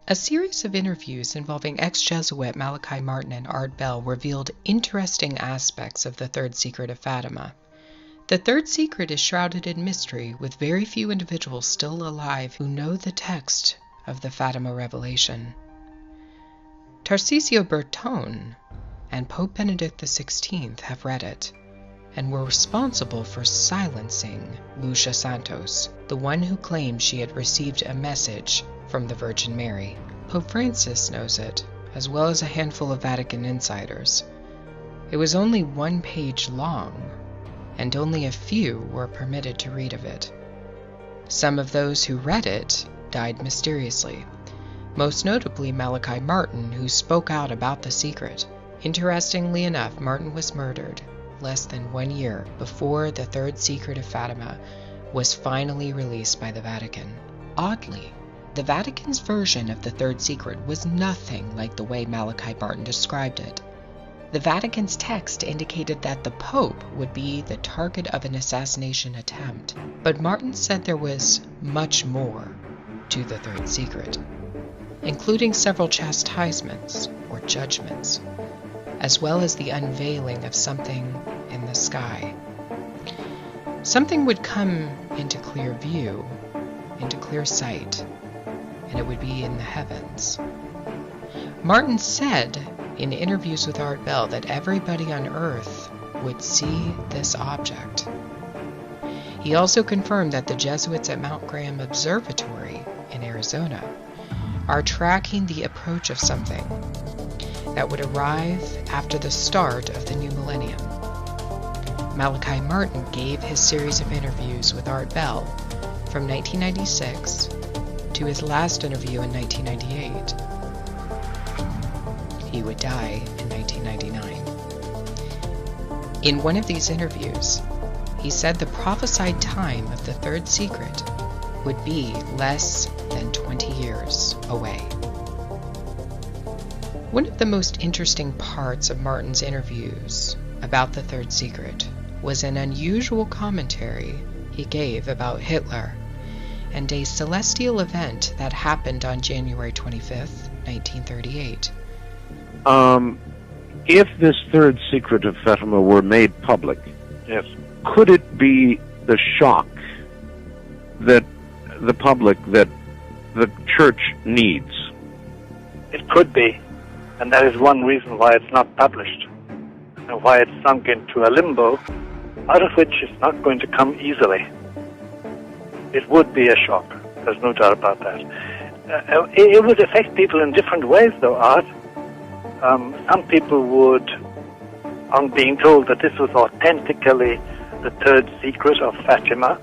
A series of interviews involving ex-Jesuit Malachi Martin and Art Bell revealed interesting aspects of the third secret of Fatima. The third secret is shrouded in mystery, with very few individuals still alive who know the text of the Fatima revelation. Tarcisio Bertone and Pope Benedict XVI have read it, and were responsible for silencing Lucia Santos, the one who claimed she had received a message from the Virgin Mary. Pope Francis knows it, as well as a handful of Vatican insiders. It was only 1 page long, and only a few were permitted to read of it. Some of those who read it died mysteriously, most notably Malachi Martin, who spoke out about the secret. Interestingly enough, Martin was murdered less than 1 year before the third secret of Fatima was finally released by the Vatican. Oddly, the Vatican's version of the third secret was nothing like the way Malachi Martin described it. The Vatican's text indicated that the Pope would be the target of an assassination attempt, but Martin said there was much more to the third secret, including several chastisements or judgments, as well as the unveiling of something in the sky. Something would come into clear view, into clear sight, and it would be in the heavens. Martin said in interviews with Art Bell that everybody on Earth would see this object. He also confirmed that the Jesuits at Mount Graham Observatory in Arizona are tracking the approach of something that would arrive after the start of the new millennium. Malachi Martin gave his series of interviews with Art Bell from 1996 to his last interview in 1998. He would die in 1999. In one of these interviews, he said the prophesied time of the third secret would be less than 20 years away. One of the most interesting parts of Martin's interviews about the third secret was an unusual commentary he gave about Hitler and a celestial event that happened on January 25th, 1938. If this third secret of Fatima were made public, yes, could it be the shock that the public, that the Church needs? it could be, and that is one reason why it's not published, and why it's sunk into a limbo, out of which it's not going to come easily. It would be a shock, there's no doubt about that. It would affect people in different ways, though, Art. Some people would, on being told that this was authentically the third secret of Fatima,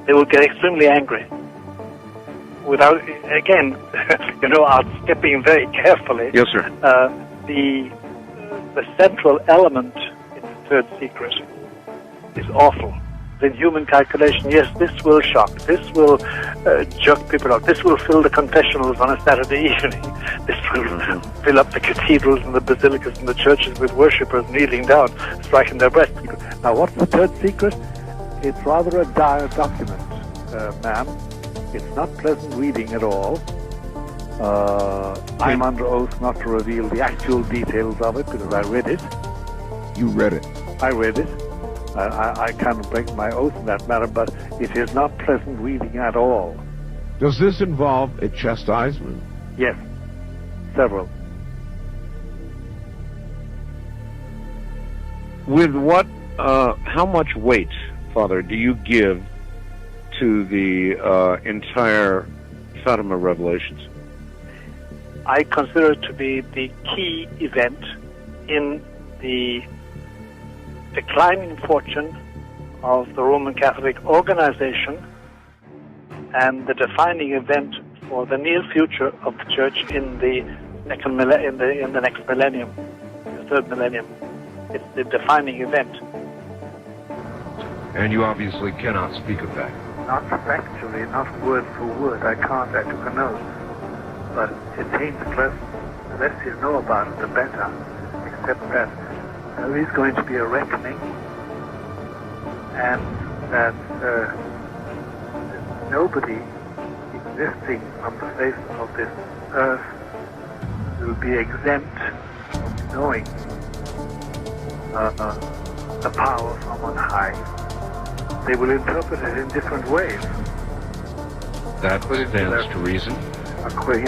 they would get extremely angry. Without, again, Art, stepping very carefully. Yes, sir. The central element in the third secret is awful. In human calculation, yes, this will shock, this will jerk people out, this will fill the confessionals on a Saturday evening, this will fill up the cathedrals and the basilicas and the churches with worshippers kneeling down, striking their breasts. Now, what's the third secret? It's rather a dire document, ma'am. It's not pleasant reading at all. I'm under oath not to reveal the actual details of it because I read it. You read it? I read it. I can't break my oath in that matter, but it is not pleasant reading at all. Does this involve a chastisement? Yes, several. With what, how much weight, Father, do you give to the entire Fatima revelations? I consider it to be the key event in the declining fortune of the Roman Catholic organization and the defining event for the near future of the Church in the next millennium, the third millennium. It's the defining event. And you obviously cannot speak of that. Not factually, not word for word. I can't. I took a note. But it seems pleasant. The less you know about it, the better. Except that there is going to be a reckoning, and that nobody, existing on the face of this earth will be exempt from knowing the power from on high. They will interpret it in different ways. That stands to reason. According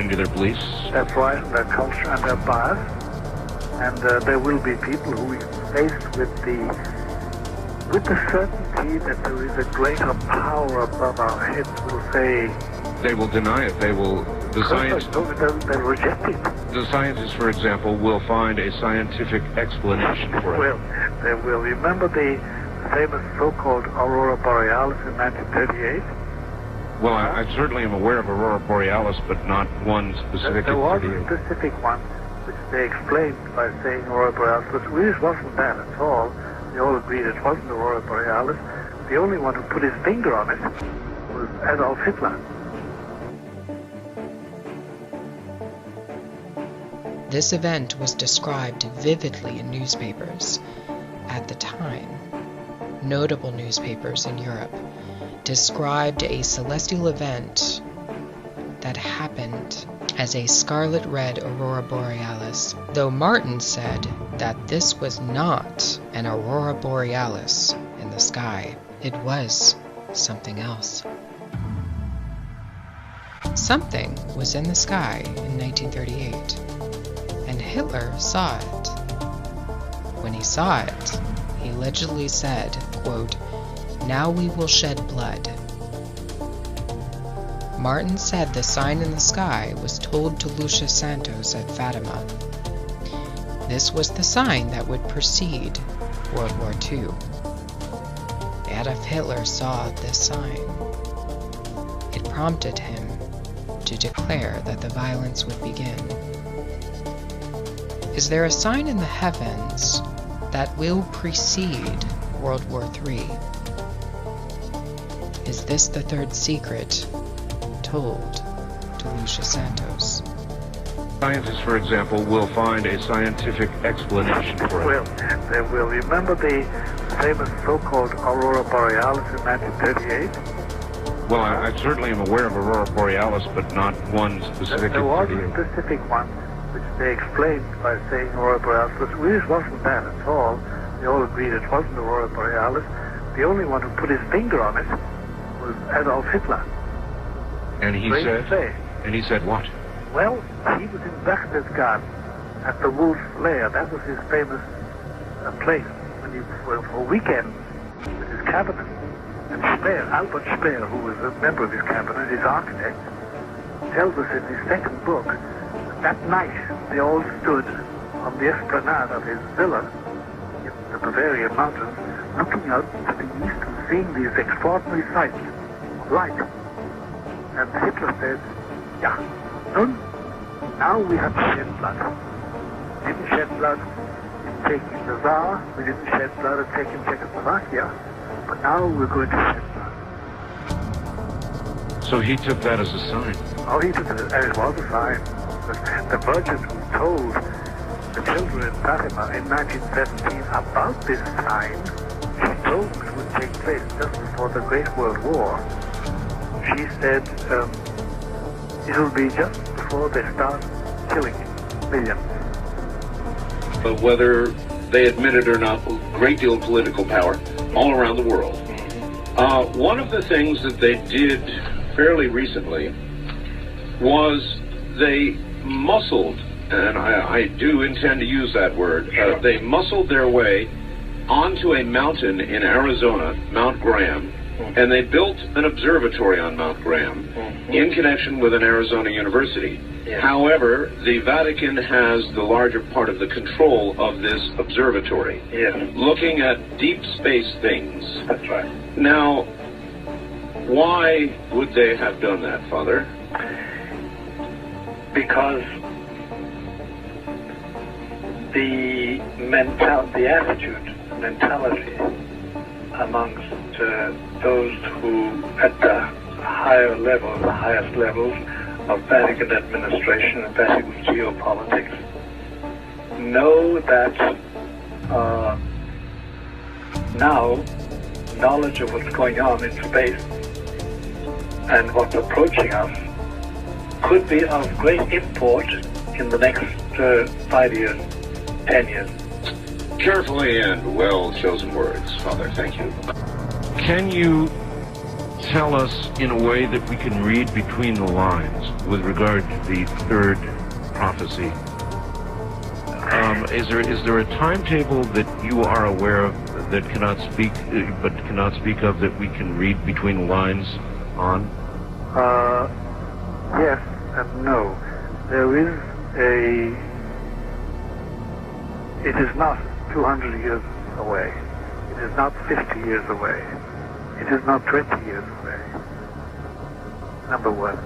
to their beliefs. That's right, and their culture and their bias. And there will be people who, faced with the certainty that there is a greater power above our heads, will say. They will deny it. They will. They'll reject it. The scientists, for example, will find a scientific explanation for it. Well, they will. Remember the famous so-called Aurora Borealis in 1938? Well, I certainly am aware of Aurora Borealis, but not one specific. There was a specific one, which they explained by saying Aurora Borealis, but it really wasn't that at all. They all agreed it wasn't Aurora Borealis. The only one who put his finger on it was Adolf Hitler. This event was described vividly in newspapers at the time. Notable newspapers in Europe described a celestial event that happened as a scarlet-red aurora borealis, though Martin said that this was not an aurora borealis in the sky. It was something else. Something was in the sky in 1938, and Hitler saw it. When he saw it, he allegedly said, quote, "Now we will shed blood." Martin said the sign in the sky was told to Lucia Santos at Fatima. This was the sign that would precede World War II. Adolf Hitler saw this sign. It prompted him to declare that the violence would begin. Is there a sign in the heavens that will precede World War III? Is this the third secret told to Lucia Santos? Scientists, for example, will find a scientific explanation for it. Well, they will. Remember the famous so-called Aurora Borealis in 1938? Well, I certainly am aware of Aurora Borealis, but not one specific. There was a specific one, which they explained by saying Aurora Borealis, but it really wasn't that at all. They all agreed it wasn't Aurora Borealis. The only one who put his finger on it was Adolf Hitler. And he said what? Well, he was in Berchtesgaden at the Wolf's Lair. That was his famous place when he for a weekend with his cabinet. And Speer, Albert Speer, who was a member of his cabinet, his architect, tells us in his second book that night they all stood on the esplanade of his villa in the Bavarian mountains, looking out to the east and seeing these extraordinary sights of light. And Hitler said, "Yeah, nun, now we have to shed blood. We didn't shed blood in taking the Tsar, we didn't shed blood in taking Czechoslovakia, but now we're going to shed blood." So he took that as a sign. Oh, he took it as it was a sign. The Virgin who told the children in Fatima in 1917 about this sign, she told them it would take place just before the Great World War. She said, it'll be just before they start killing millions. But whether they admit it or not, a great deal of political power all around the world. One of the things that they did fairly recently was they muscled, and I do intend to use that word, they muscled their way onto a mountain in Arizona, Mount Graham, and they built an observatory on Mount Graham in connection with an Arizona university. Yes. However, the Vatican has the larger part of the control of this observatory, looking at deep space things. That's right. Now, why would they have done that, Father? Because the attitude, mentality amongst those who at the higher level, the highest levels of Vatican administration and Vatican geopolitics, know that now knowledge of what's going on in space and what's approaching us could be of great import in the next 5 years, 10 years. Carefully and well chosen words, Father. Thank you. Can you tell us in a way that we can read between the lines with regard to the third prophecy? Is there a timetable that you are aware of that cannot speak of that we can read between the lines on? Yes and no. There is it is not 200 years away. It is not 50 years away. It is not 20 years away. Number one.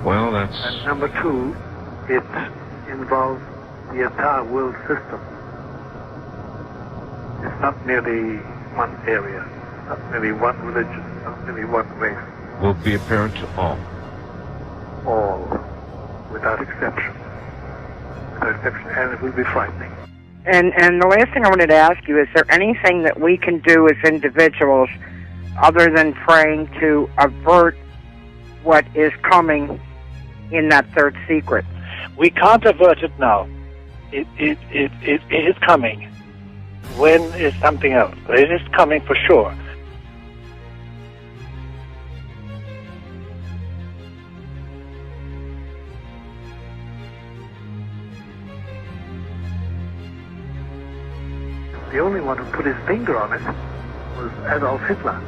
Well, that's... And number two, it involves the entire world system. It's not merely one area, not merely one religion, not merely one race. will be apparent to all. All, without exception. Without exception, and it will be frightening. And the last thing I wanted to ask you, is there anything that we can do as individuals other than praying to avert what is coming in that third secret? We can't avert it now. It is coming. When is something else? But it is coming for sure. The only one who put his finger on it was Adolf Hitler.